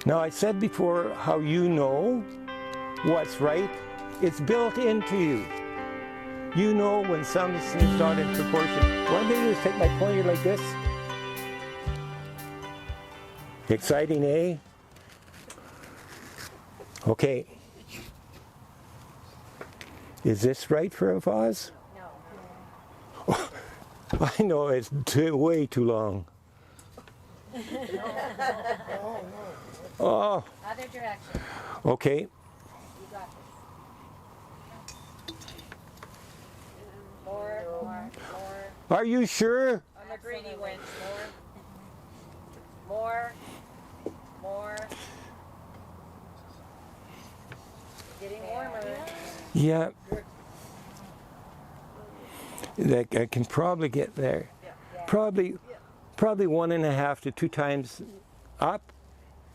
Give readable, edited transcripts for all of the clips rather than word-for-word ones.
Now, I said before how you know what's right. It's built into you. You know when something's not in proportion. What I'm going to do is take my pointer like this. Exciting, eh? Okay. Is this right for a vase? No. I know it's way too long. Oh. Other direction. Okay. You got this. More. Are you sure? I'm a greedy wench. More. Getting warmer. Yeah. I can probably get there. Yeah. Probably 1.5 to 2 times up.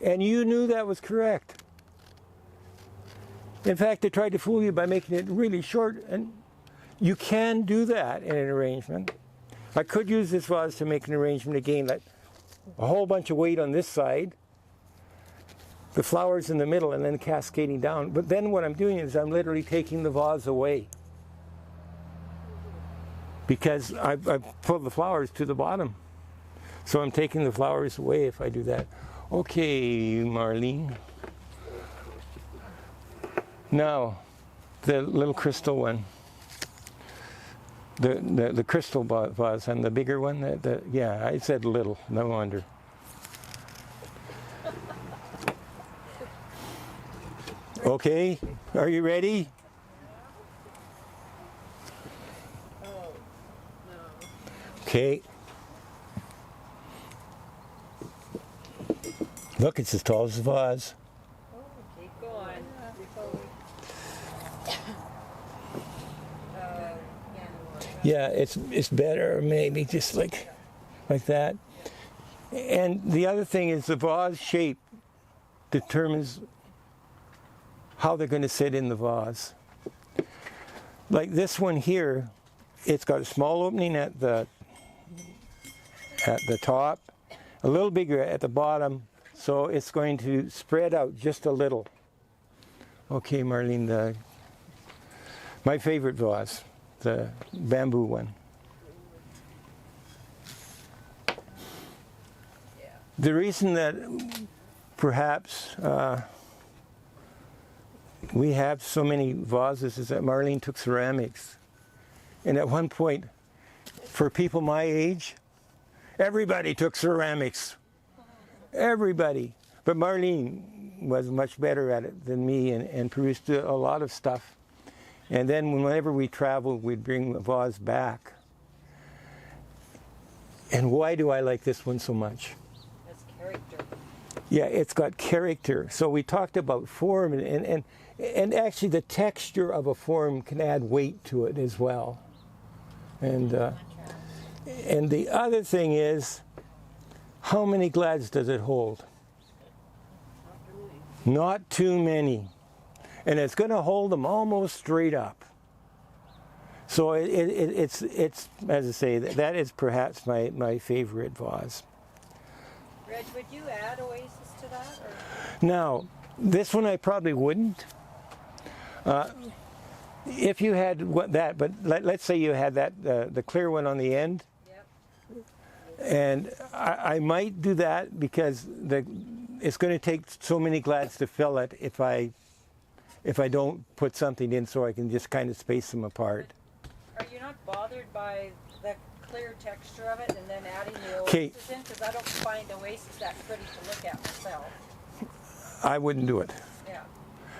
And you knew that was correct. In fact, I tried to fool you by making it really short, and you can do that in an arrangement. I could use this vase to make an arrangement again, like a whole bunch of weight on this side, the flowers in the middle, and then cascading down. But then what I'm doing is I'm literally taking the vase away, because I've pulled the flowers to the bottom. So I'm taking the flowers away if I do that. Okay, Marlene. Now, the little crystal one. The crystal vase and the bigger one. Yeah, I said little, no wonder. Okay, are you ready? Okay. Look, it's as tall as the vase. Keep going. Yeah, it's better maybe just like that. And the other thing is the vase shape determines how they're going to sit in the vase. Like this one here, it's got a small opening at the top, a little bigger at the bottom, so it's going to spread out just a little. Okay, Marlene, my favorite vase, the bamboo one. The reason that perhaps we have so many vases is that Marlene took ceramics. And at one point, for people my age, everybody took ceramics. Everybody. But Marlene was much better at it than me and produced a lot of stuff. And then whenever we traveled, we'd bring the vase back. And why do I like this one so much? It's character. Yeah, it's got character. So we talked about form, and actually the texture of a form can add weight to it as well. And the other thing is, how many glads does it hold? Not too many. And it's going to hold them almost straight up. So it's as I say, that is perhaps my favorite vase. Reg, would you add oasis to that? Or? Now, this one I probably wouldn't. If you had that, but let's say you had that the clear one on the end. Yep. And I might do that because it's going to take so many glads to fill it if I don't put something in so I can just kind of space them apart. Are you not bothered by the clear texture of it and then adding the oasis in? Because I don't find oasis that pretty to look at myself. I wouldn't do it. Yeah.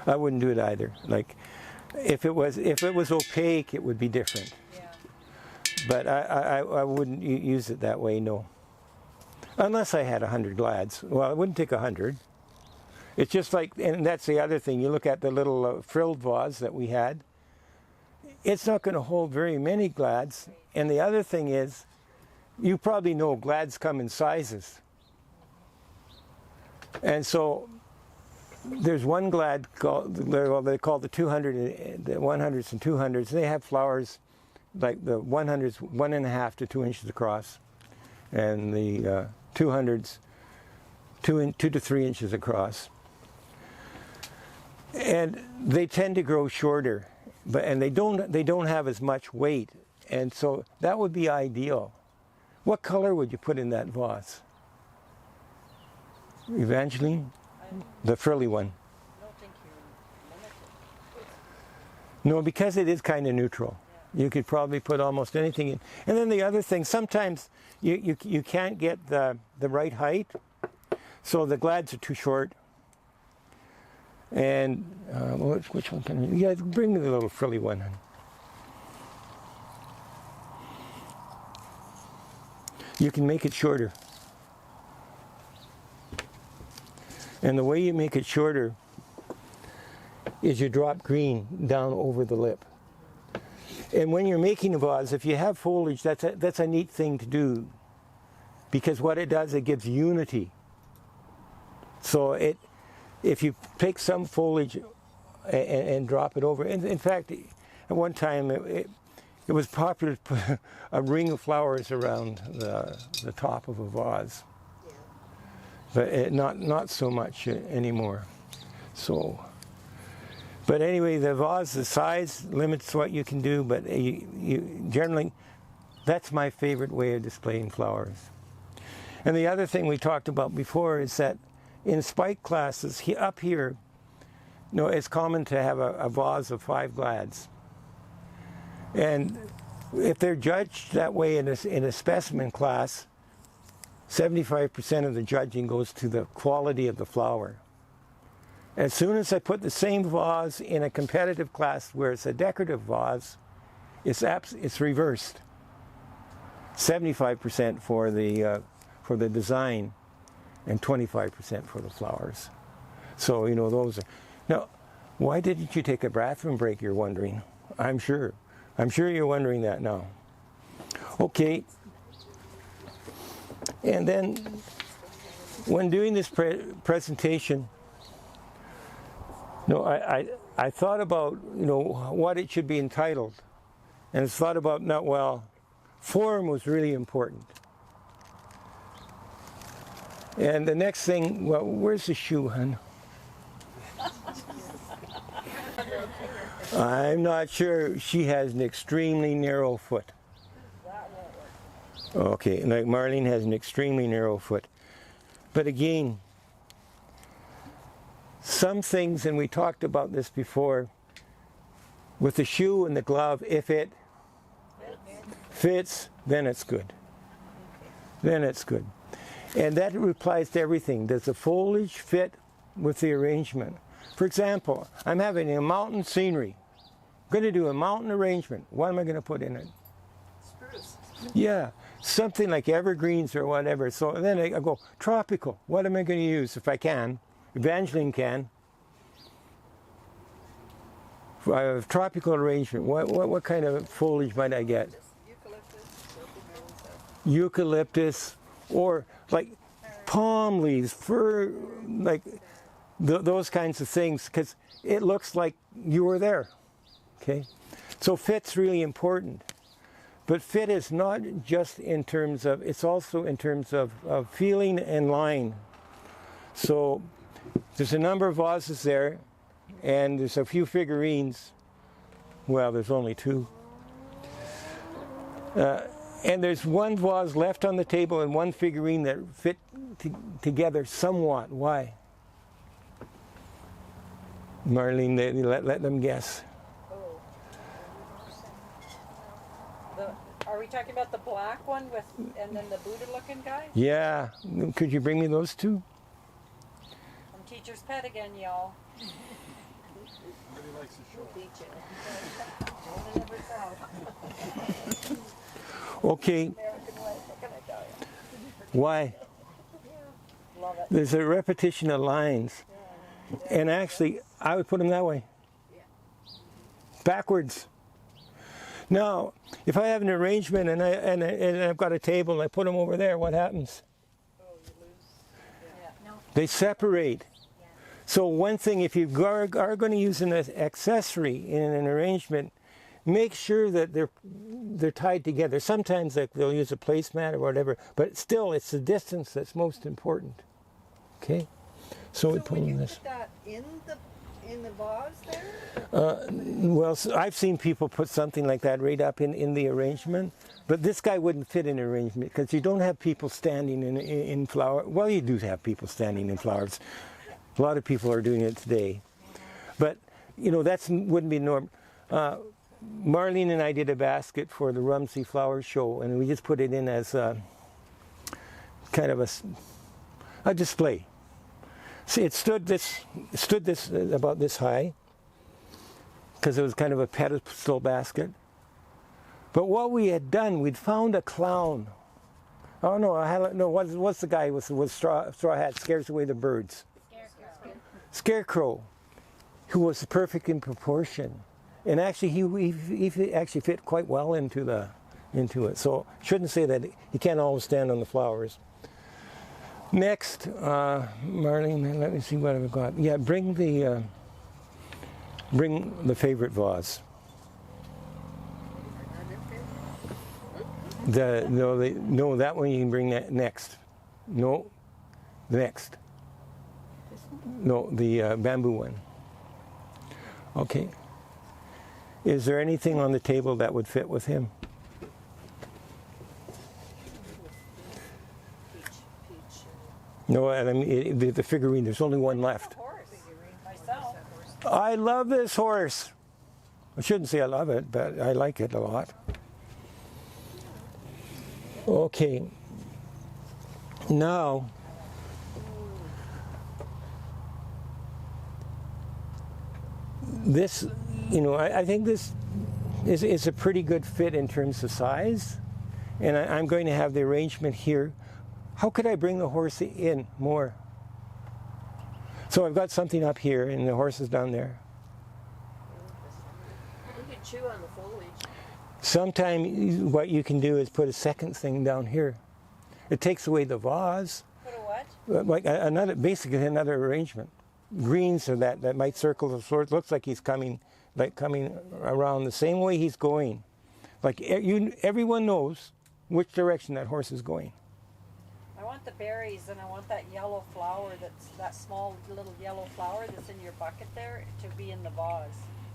I wouldn't do it either. Like, if it was opaque, it would be different. Yeah. But I wouldn't use it that way, no. Unless I had 100 glads. Well, it wouldn't take 100. It's just like, and that's the other thing, you look at the little frilled vase that we had, it's not going to hold very many glads. And the other thing is, you probably know glads come in sizes. And so, there's one glad they call the 200, the 100s and 200s. They have flowers like the 100s, 1.5 to 2 inches across, and the 200s, 2 to 3 inches across. And they tend to grow shorter, and they don't have as much weight, and so that would be ideal. What color would you put in that vase? Evangeline? The frilly one. I don't think you're limited. No, because it is kind of neutral. You could probably put almost anything in. And then the other thing, sometimes you can't get the right height, so the glads are too short. And which one can you? Yeah, bring me the little frilly one. You can make it shorter. And the way you make it shorter is you drop green down over the lip. And when you're making a vase, if you have foliage, that's a neat thing to do, because what it does, it gives unity. So if you take some foliage and drop it over, in fact, at one time it was popular to put a ring of flowers around the top of a vase, but not so much anymore. So, but anyway, the vase, the size limits what you can do, but you generally, that's my favorite way of displaying flowers. And the other thing we talked about before is that in spike classes, up here, it's common to have a vase of 5 glads. And if they're judged that way in a specimen class, 75% of the judging goes to the quality of the flower. As soon as I put the same vase in a competitive class where it's a decorative vase, it's reversed. 75% for the design, and 25% for the flowers. So, those are... Now, why didn't you take a bathroom break, you're wondering? I'm sure you're wondering that now. Okay. And then, when doing this presentation, I thought about, what it should be entitled. And it's thought about, form was really important. And the next thing, where's the shoe, hon? I'm not sure. She has an extremely narrow foot. Okay, like Marlene has an extremely narrow foot. But again, some things, and we talked about this before, with the shoe and the glove, if it fits, then it's good. Then it's good. And that applies to everything. Does the foliage fit with the arrangement? For example, I'm having a mountain scenery. I'm going to do a mountain arrangement. What am I going to put in it? Spruce. Yeah, something like evergreens or whatever. So then I go, tropical. What am I going to use if I can? Evangeline can. Tropical arrangement. What kind of foliage might I get? Eucalyptus, or like palm leaves, fir, like those kinds of things, because it looks like you were there. Okay, so fit's really important, but fit is not just in terms of, it's also in terms of feeling and line. So there's a number of vases there, and there's a few figurines. Well, there's only 2. And there's one vase left on the table and one figurine that fit together somewhat. Why? Marlene, let them guess. Are we talking about the black one and then the Buddha-looking guy? Yeah. Could you bring me those 2? I'm teacher's pet again, y'all. Nobody likes to show. Okay. Why? Love it. There's a repetition of lines. And actually, I would put them that way. Backwards. Now, if I have an arrangement and I've got a table and I put them over there, what happens? They separate. So one thing, if you are going to use an accessory in an arrangement, make sure that they're tied together. Sometimes they'll use a placemat or whatever, but still it's the distance that's most important. Okay, so we So put would you in this. put that in the vase there? Well, I've seen people put something like that right up in the arrangement, but this guy wouldn't fit in arrangement because you don't have people standing in flower. Well, you do have people standing in flowers. A lot of people are doing it today, but you know that wouldn't be normal. Marlene and I did a basket for the Rumsey Flower Show, and we just put it in as kind of a display. See, it stood this about this high because it was kind of a pedestal basket. But what we had done, we'd found a clown. Oh no, what's the guy with straw hat scares away the birds? Scarecrow, who was perfect in proportion, and actually he actually fit quite well into it. So shouldn't say that he can't always stand on the flowers. Next, Marlene, let me see what I've got. Yeah, bring the favorite vase. No, that one you can bring that next. No, the next. No, the bamboo one. Okay. Is there anything on the table that would fit with him? No, I mean the figurine. There's only one left. Horse. Myself. I love this horse. I shouldn't say I love it, but I like it a lot. Okay. Now, this, I think this is a pretty good fit in terms of size, and I'm going to have the arrangement here. How could I bring the horse in more? So I've got something up here, and the horse is down there. You could chew on the foliage. Sometime what you can do is put a second thing down here. It takes away the vase. Put a what? Like basically another arrangement. Greens or that might circle the floor. It looks like he's coming around the same way he's going. Like everyone knows which direction that horse is going. I want the berries, and I want that yellow flower, that small little yellow flower that's in your bucket there, to be in the vase.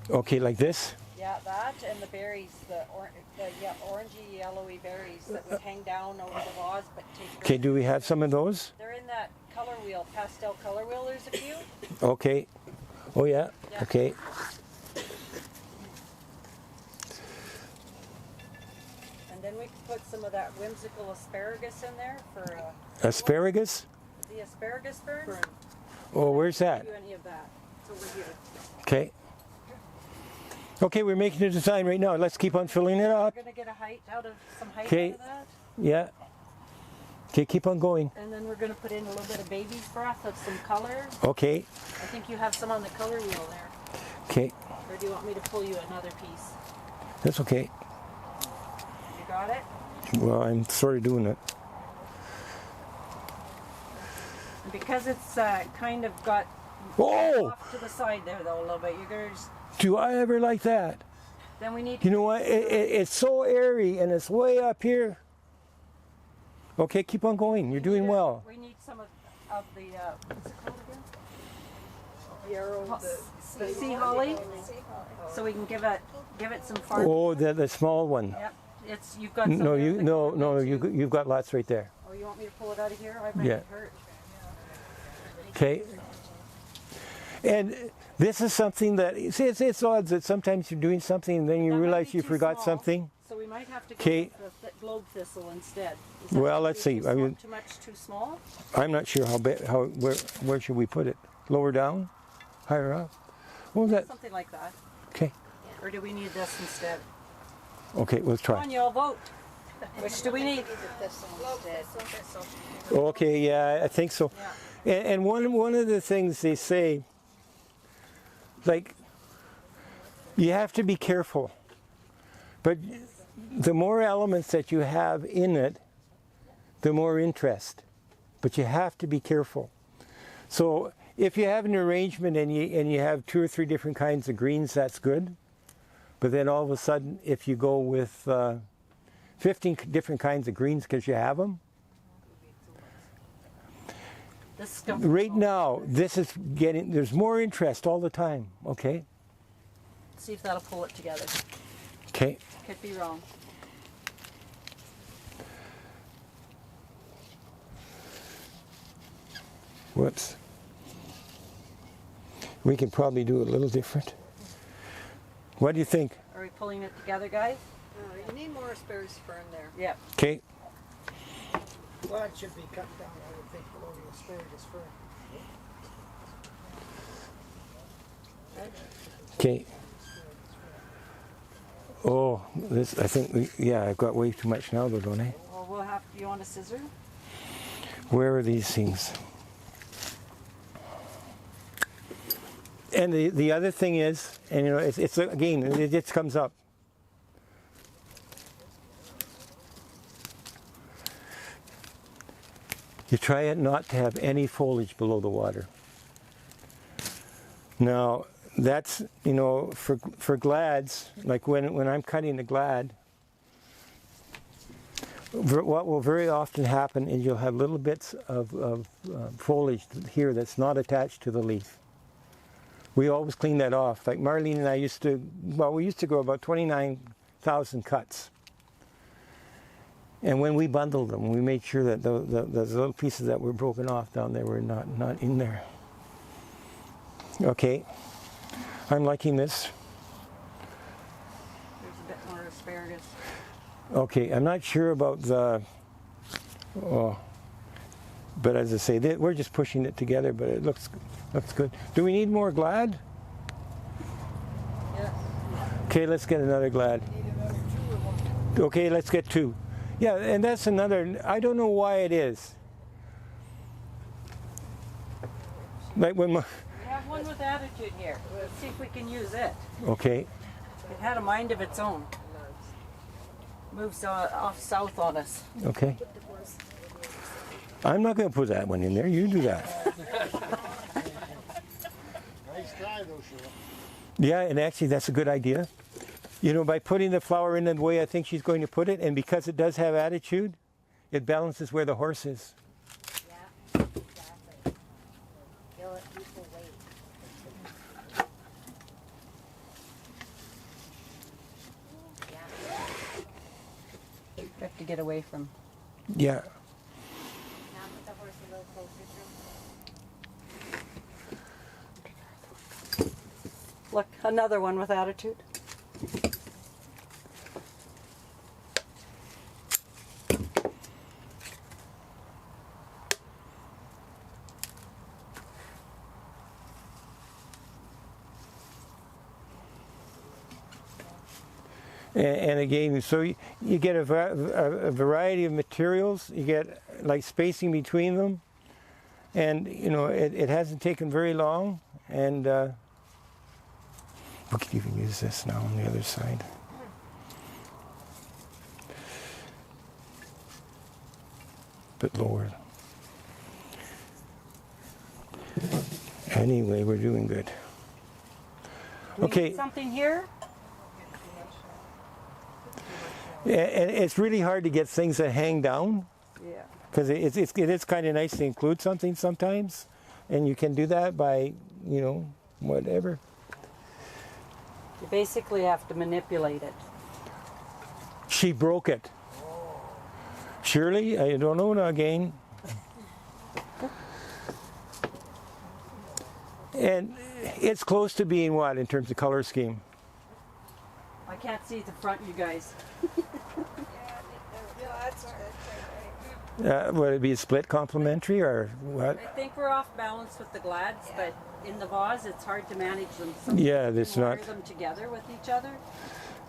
Okay, like this? Yeah, that and the berries, the orangey, yellowy berries that would hang down over the vase, but take. Okay, do we have some of those? They're in that color wheel, pastel color wheel. There's a few. Okay. Oh yeah. Yeah. Okay. And then we can put some of that whimsical asparagus in there for. Asparagus? The asparagus fern. Oh, where's that? Do any of that? It's over here. Okay. Okay, we're making a design right now. Let's keep on filling it up. We're gonna get some height Okay. out of that. Yeah. Okay, keep on going. And then we're going to put in a little bit of baby's breath of some color. Okay. I think you have some on the color wheel there. Okay. Or do you want me to pull you another piece? That's okay. You got it? Well, I'm sort of doing it. And because it's kind of got Oh! off to the side there though a little bit, you're going to just... Do I ever like that? Then we need... You know what? It's so airy and it's way up here. Okay, keep on going. You're doing well. We need some of the... what's it called again? Yarrow, The sea holly. So we can give it some farm. Oh, the small one. Yep. You've got some No, there that you've got lots right there. Oh, you want me to pull it out of here? I might Yeah. get hurt. Okay. And this is something that it's odds that sometimes you're doing something and then you That might realize be you too forgot small, something. So we might have to go Okay. with the globe thistle instead. Is that Well, gonna let's be see. I mean, too much too small? I'm not sure where should we put it? Lower down? Higher up? What was that? Something like that. Okay. Or do we need this instead? Okay, let's Come try. on, y'all vote. Which do we need? Okay, yeah, I think so. Yeah. And one of the things they say, like, you have to be careful. But the more elements that you have in it, the more interest. But you have to be careful. So if you have an arrangement and you have 2 or 3 different kinds of greens, that's good. But then all of a sudden, if you go with 15 different kinds of greens because you have them, This is coming. Right now, this is getting, there's more interest all the time, okay? See if that'll pull it together. Okay. Could be wrong. Whoops. We can probably do it a little different. What do you think? Are we pulling it together, guys? You need more asparagus fern there. Yep. Okay. Glad should be cut down, I would think, below the asparagus fern. Okay. Oh, this, I think, yeah, I've got way too much now though, don't I? Well, we'll have, you want a scissor? Where are these things? And the other thing is, and you know, it's again, it just comes up. You try it not to have any foliage below the water. Now, that's, you know, for glads, like when I'm cutting a glad, what will very often happen is you'll have little bits of foliage here that's not attached to the leaf. We always clean that off. Like Marlene and I used to, well, we used to grow about 29,000 cuts. And when we bundled them, we made sure that those little pieces that were broken off down there were not in there. Okay, I'm liking this. There's a bit more asparagus. Okay, I'm not sure about the, oh, but as I say, we're just pushing it together, but it looks good. Do we need more glad? Yes. Okay, let's get another glad. Okay, let's get two. Yeah, and that's another, I don't know why it is. Like when my, We have one with attitude here. Let's see if we can use it. okay, It had a mind of its own. Moves off south on us. okay. I'm not going to put that one in there, you do that. Nice try though, Shirley. Yeah, and actually that's a good idea. You know, by putting the flower in the way I think she's going to put it, and because it does have attitude, it balances where the horse is. Yeah, exactly. Feel it equal weight. Yeah. We have to get away from. Yeah. Now put the horse a little closer to Look, another one with attitude. And again, so you get a variety of materials. You get like spacing between them, and you know it hasn't taken very long. And we could even use this now on the other side. Bit lower. Anyway, we're doing good. Do we Okay. need something here? And it's really hard to get things that hang down, Yeah. because it is kind of nice to include something sometimes, and you can do that by, you know, whatever. You basically have to manipulate it. She broke it. Shirley, I don't know now again. And it's close to being what in terms of color scheme? I can't see the front, you guys. Would it be a split complementary or what? I think we're off balance with the glads, but in the vase, it's hard to manage them. So Yeah, you that's can wire not- them together with each other.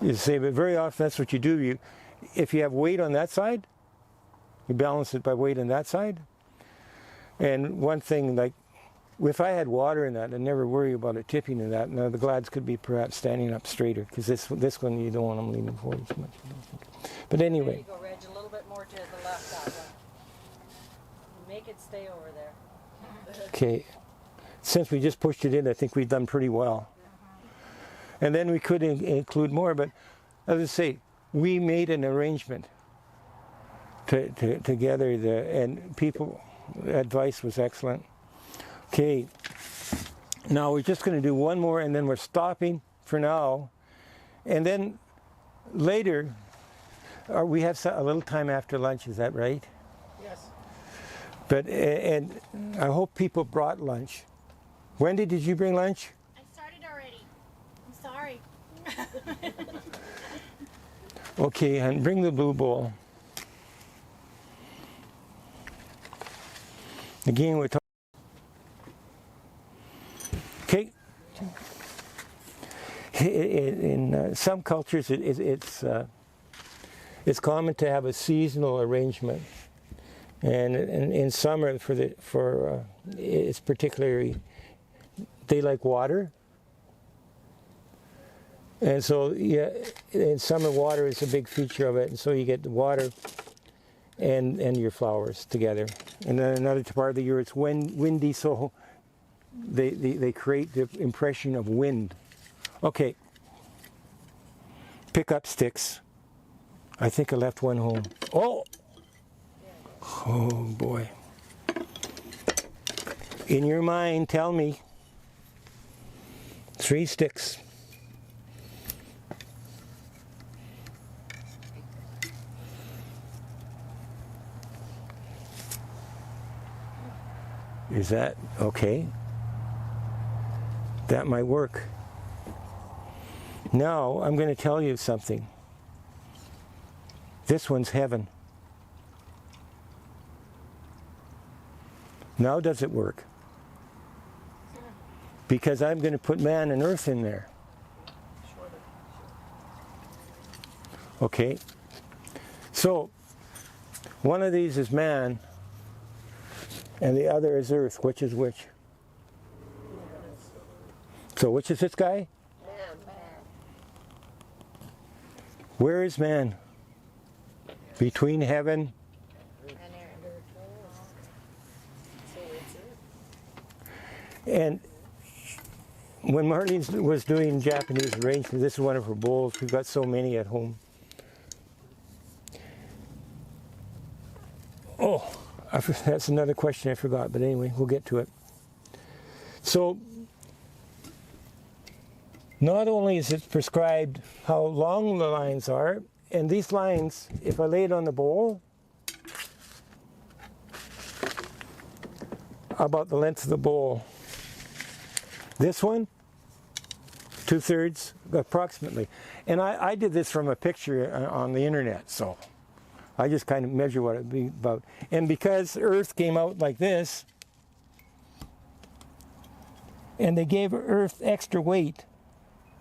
You say, but very often that's what you do. If you have weight on that side, you balance it by weight on that side. And one thing, like, if I had water in that, I'd never worry about it tipping in that. Now the glads could be perhaps standing up straighter, because this one you don't want them leaning forward too much. I don't think. But There anyway, you go, Reg, a little bit more to the left, that one. Make it stay over there. okay. Since we just pushed it in, I think we've done pretty well. And then we could include more, but as I say, we made an arrangement to gather and people, advice was excellent. Okay, now we're just going to do one more and then we're stopping for now. And then later, we have a little time after lunch, is that right? Yes. But, and I hope people brought lunch. Wendy, did you bring lunch? I started already. I'm sorry. Okay, and bring the blue bowl. Again, we're talking. Okay. In some cultures, it's common to have a seasonal arrangement, and in summer, it's particularly they like water, and so yeah, in summer water is a big feature of it, and so you get the water and your flowers together. And then another part of the year it's windy, so they create the impression of wind. Okay, pick up sticks. I think I left one home. Oh boy. In your mind, tell me 3 sticks. Is that okay? That might work. Now, I'm going to tell you something. This one's heaven. Now does it work? Because I'm going to put man and earth in there. Okay? So, one of these is man, and the other is earth. Which is which? So which is this guy? Where is man? Between heaven and when Marlene was doing Japanese arrangement, this is one of her bowls. We've got so many at home. Oh, that's another question I forgot, but anyway, we'll get to it. So, not only is it prescribed how long the lines are, and these lines, if I lay it on the bowl, about the length of the bowl. This one, 2/3 approximately. And I did this from a picture on the internet, so I just kind of measure what it'd be about. And because Earth came out like this, and they gave Earth extra weight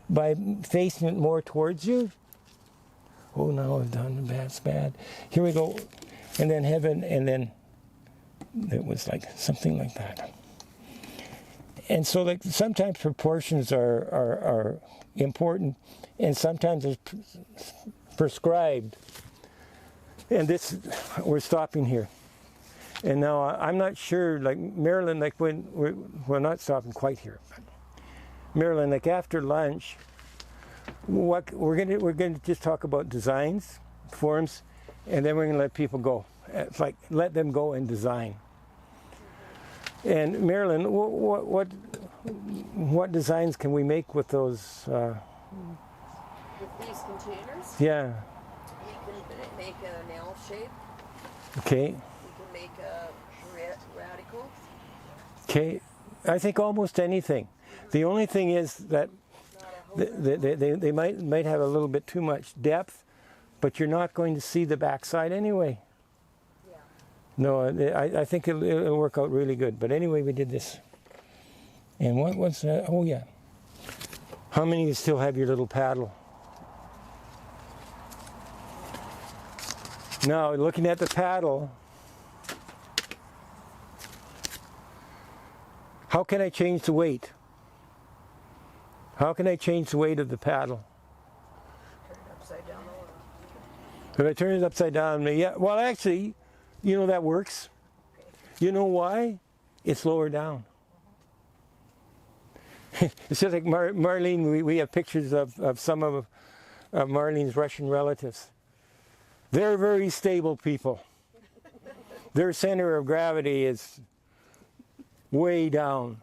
by facing it more towards you. Oh, now I've done that's bad. Here we go. And then heaven, and then it was like something like that. And so like sometimes proportions are important, and sometimes it's prescribed. And this, we're stopping here. And now I'm not sure, like Marilyn, like when we're not stopping quite here. But Marilyn, like after lunch, what we're gonna just talk about designs, forms, and then we're gonna let people go. It's like let them go and design. And Marilyn, what designs can we make with those? With these containers, Yeah. you can make an L shape. Okay. You can make a radical. Okay. I think almost anything. The only thing is that they might have a little bit too much depth, but you're not going to see the backside anyway. Yeah. No, I think it'll work out really good. But anyway, we did this. And what was that? Oh, yeah. How many of you still have your little paddle? Now, looking at the paddle, how can I change the weight? How can I change the weight of the paddle? Turn it upside down. If I turn it upside down, yeah, well actually, you know that works. You know why? It's lower down. It's just like Marlene, we have pictures of some of Marlene's Russian relatives. They're very stable people. their center of gravity is way down.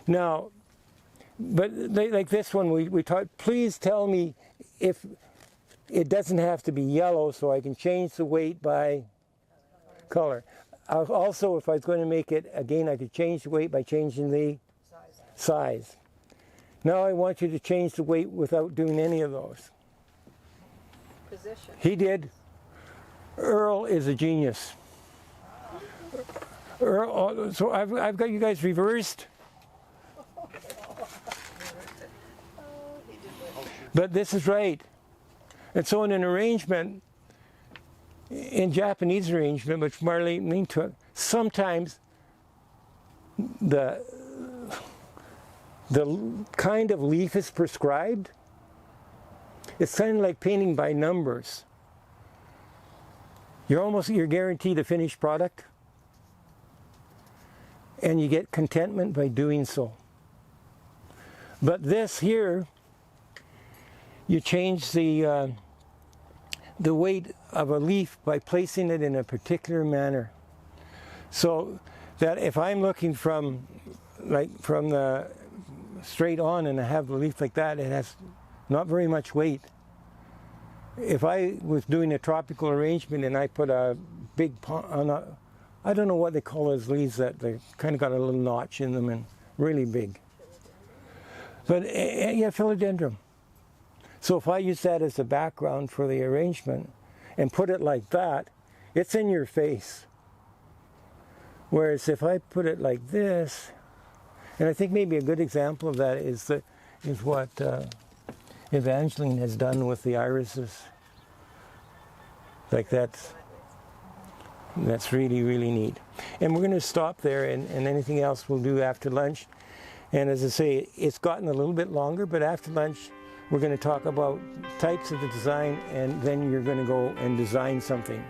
Now, but like this one, we taught, please tell me if it doesn't have to be yellow so I can change the weight by color. Also, if I was going to make it, again, I could change the weight by changing the size. Now I want you to change the weight without doing any of those. Position. He did. Earl is a genius. Earl, so I've got you guys reversed. But this is right. And so in an arrangement, in Japanese arrangement, which Marlene took, sometimes the kind of leaf is prescribed. It's kind of like painting by numbers. You're guaranteed a finished product, and you get contentment by doing so. But this here, you change the weight of a leaf by placing it in a particular manner. So that if I'm looking from the straight on and I have the leaf like that, it has not very much weight. If I was doing a tropical arrangement and I put a big, I don't know what they call those leaves that they kind of got a little notch in them and really big. But yeah, philodendron. So if I use that as a background for the arrangement and put it like that, it's in your face. Whereas if I put it like this, and I think maybe a good example of that is what Evangeline has done with the irises. Like that's really, really neat. And we're going to stop there, and anything else we'll do after lunch. And as I say, it's gotten a little bit longer, but after lunch we're going to talk about types of the design, and then you're going to go and design something.